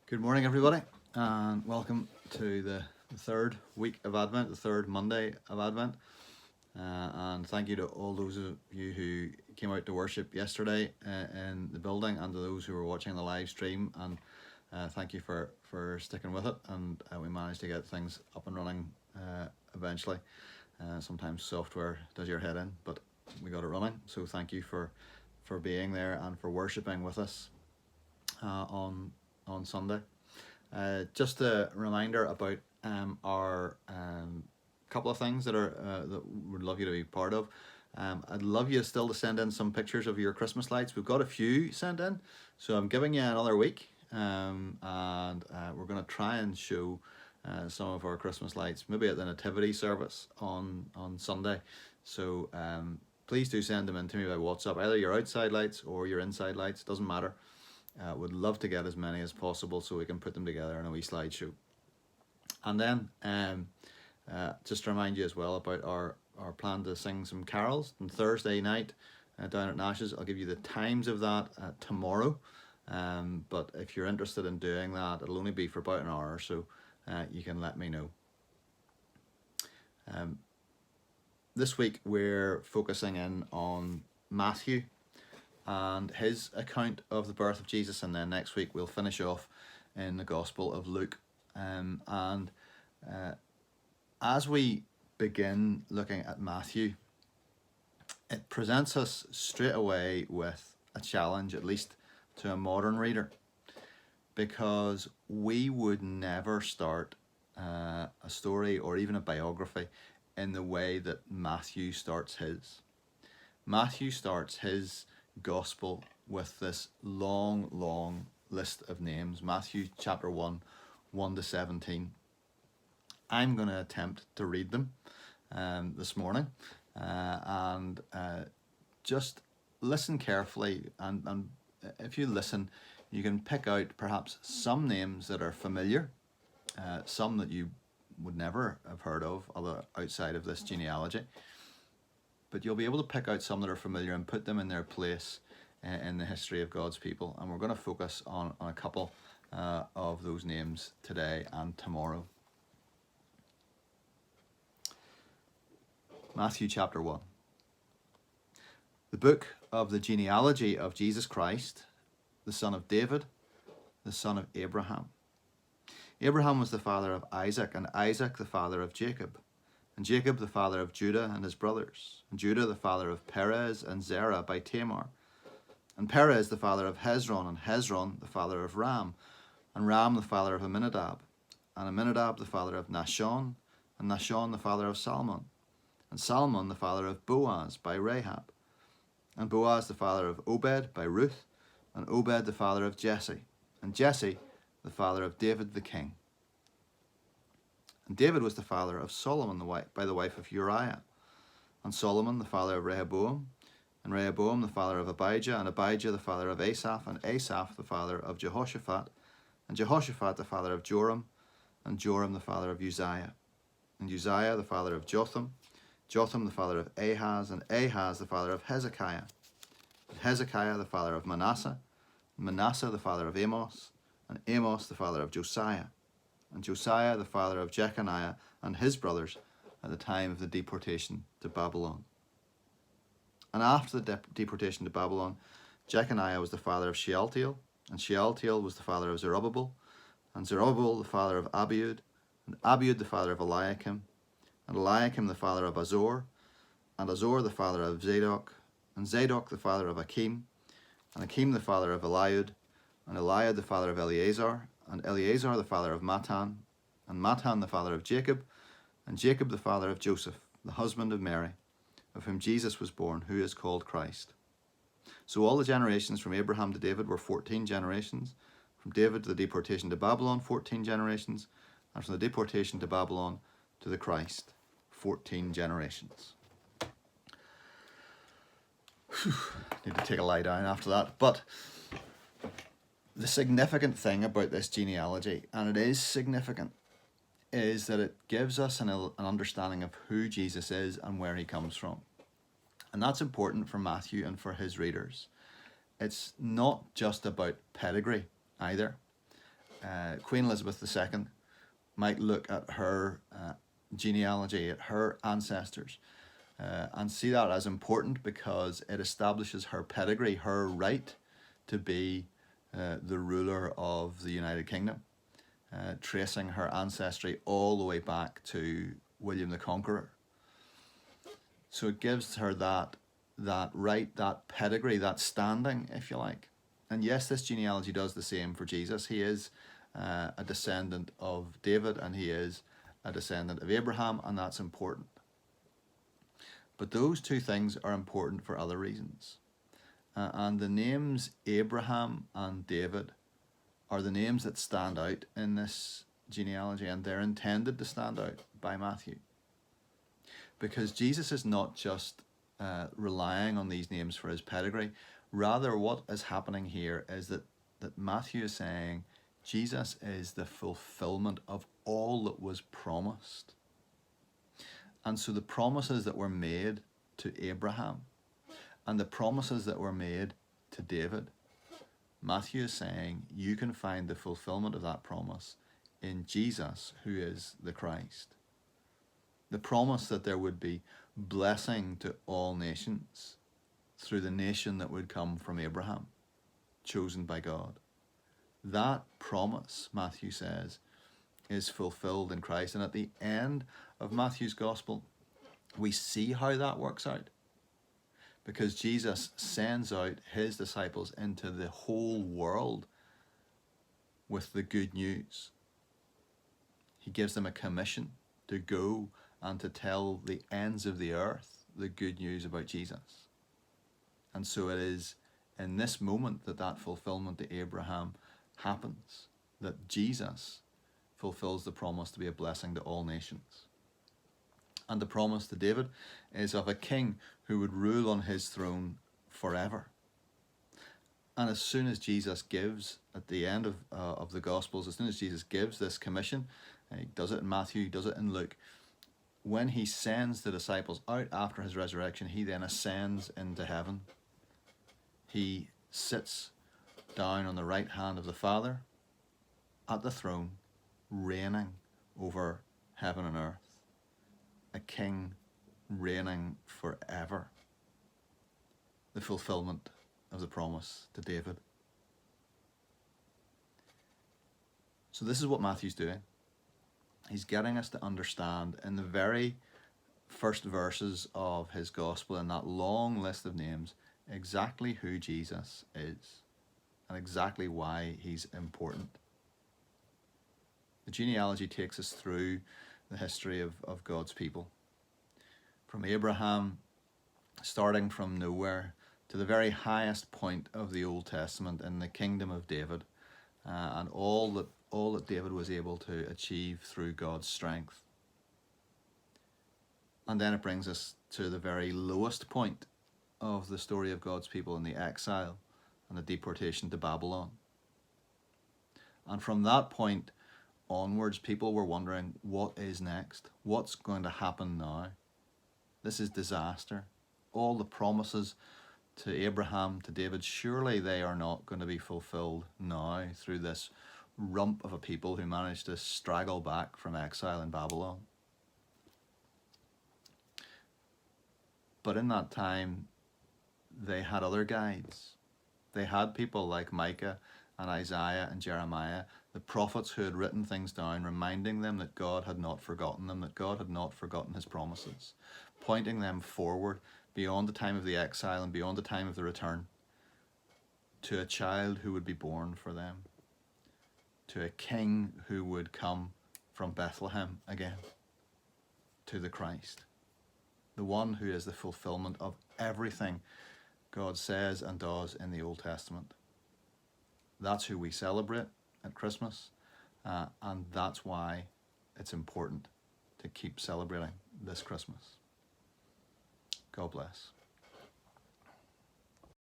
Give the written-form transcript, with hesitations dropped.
Good morning, everybody, and welcome to the third week of Advent, the third Monday of Advent. And thank you to all those of you who came out to worship yesterday in the building, and to those who were watching the live stream. And thank you for sticking with it. And we managed to get things up and running eventually. Sometimes software does your head in, but we got it running. So thank you for being there and for worshiping with us on Sunday. Just a reminder about our couple of things that we'd love you to be part of. I'd love you still to send in some pictures of your Christmas lights. We've got a few sent in, so I'm giving you another week, and we're going to try and show some of our Christmas lights, maybe at the Nativity service on Sunday. So please do send them in to me by WhatsApp, either your outside lights or your inside lights, doesn't matter. Would love to get as many as possible so we can put them together in a wee slideshow. And then just to remind you as well about our plan to sing some carols on Thursday night down at Nash's. I'll give you the times of that tomorrow. But if you're interested in doing that, it'll only be for about an hour, so you can let me know. This week we're focusing in on Matthew and his account of the birth of Jesus, and then next week we'll finish off in the Gospel of Luke. As we begin looking at Matthew, it presents us straight away with a challenge, at least to a modern reader, because we would never start a story or even a biography in the way that Matthew starts his. Matthew starts his Gospel with this long list of names. Matthew chapter 1, 1 to 17. I'm going to attempt to read them this morning, and just listen carefully, and if you listen, you can pick out perhaps some names that are familiar, some that you would never have heard of other outside of this genealogy. But you'll be able to pick out some that are familiar and put them in their place in the history of God's people. And we're going to focus on a couple of those names today and tomorrow. Matthew chapter 1. The book of the genealogy of Jesus Christ, the son of David, the son of Abraham. Abraham was the father of Isaac, and Isaac the father of Jacob, and Jacob the father of Judah and his brothers, and Judah the father of Perez and Zerah by Tamar, and Perez the father of Hezron, and Hezron the father of Ram, and Ram the father of Amminadab, and Amminadab the father of Nahshon, and Nahshon the father of Salmon, and Salmon the father of Boaz by Rahab, and Boaz the father of Obed by Ruth, and Obed the father of Jesse, and Jesse the father of David the king. And David was the father of Solomon by the wife of Uriah, and Solomon the father of Rehoboam, and Rehoboam the father of Abijah, and Abijah the father of Asaph, and Asaph the father of Jehoshaphat, and Jehoshaphat the father of Joram, and Joram the father of Uzziah, and Uzziah the father of Jotham, Jotham the father of Ahaz, and Ahaz the father of Hezekiah, and Hezekiah the father of Manasseh, and Manasseh the father of Amos, and Amos the father of Josiah, and Josiah the father of Jeconiah and his brothers at the time of the deportation to Babylon. And after the deportation to Babylon, Jeconiah was the father of Shealtiel, and Shealtiel was the father of Zerubbabel, and Zerubbabel the father of Abiud, and Abiud the father of Eliakim, and Eliakim the father of Azor, and Azor the father of Zadok, and Zadok the father of Achim, and Achim the father of Eliud, and Eliud the father of Eleazar, and Eleazar the father of Matan, and Matan the father of Jacob, and Jacob the father of Joseph, the husband of Mary, of whom Jesus was born, who is called Christ. So all the generations from Abraham to David were 14 generations, from David to the deportation to Babylon, 14 generations, and from the deportation to Babylon to the Christ, 14 generations. Need to take a lie down after that. But the significant thing about this genealogy, and it is significant, is that it gives us an understanding of who Jesus is and where he comes from. And that's important for Matthew and for his readers. It's not just about pedigree either. Queen Elizabeth II might look at her genealogy, at her ancestors, and see that as important because it establishes her pedigree, her right to be the ruler of the United Kingdom, tracing her ancestry all the way back to William the Conqueror. So it gives her that right, that pedigree, that standing, if you like. And yes, this genealogy does the same for Jesus. He is a descendant of David, and he is a descendant of Abraham, and that's important. But those two things are important for other reasons. And the names Abraham and David are the names that stand out in this genealogy, and they're intended to stand out by Matthew. Because Jesus is not just relying on these names for his pedigree. Rather, what is happening here is that Matthew is saying Jesus is the fulfillment of all that was promised. And so the promises that were made to Abraham and the promises that were made to David, Matthew is saying you can find the fulfillment of that promise in Jesus, who is the Christ. The promise that there would be blessing to all nations through the nation that would come from Abraham, chosen by God. That promise, Matthew says, is fulfilled in Christ. And at the end of Matthew's gospel, we see how that works out. Because Jesus sends out his disciples into the whole world with the good news. He gives them a commission to go and to tell the ends of the earth the good news about Jesus. And so it is in this moment that fulfillment to Abraham happens, that Jesus fulfills the promise to be a blessing to all nations. And the promise to David is of a king who would rule on his throne forever. And as soon as Jesus gives, at the end of the Gospels, as soon as Jesus gives this commission, he does it in Matthew, he does it in Luke, when he sends the disciples out after his resurrection, he then ascends into heaven. He sits down on the right hand of the Father at the throne, reigning over heaven and earth. A king reigning forever. The fulfillment of the promise to David. So this is what Matthew's doing. He's getting us to understand in the very first verses of his gospel, in that long list of names, exactly who Jesus is and exactly why he's important. The genealogy takes us through the history of God's people. From Abraham, starting from nowhere, to the very highest point of the Old Testament in the kingdom of David, and all that David was able to achieve through God's strength. And then it brings us to the very lowest point of the story of God's people in the exile and the deportation to Babylon. And from that point onwards, people were wondering, what is next? What's going to happen now? This is disaster. All the promises to Abraham, to David, surely they are not going to be fulfilled now through this rump of a people who managed to straggle back from exile in Babylon. But in that time, they had other guides. They had people like Micah and Isaiah and Jeremiah, the prophets who had written things down, reminding them that God had not forgotten them, that God had not forgotten his promises, pointing them forward beyond the time of the exile and beyond the time of the return to a child who would be born for them, to a king who would come from Bethlehem again, to the Christ, the one who is the fulfillment of everything God says and does in the Old Testament. That's who we celebrate at Christmas, and that's why it's important to keep celebrating this Christmas. God bless.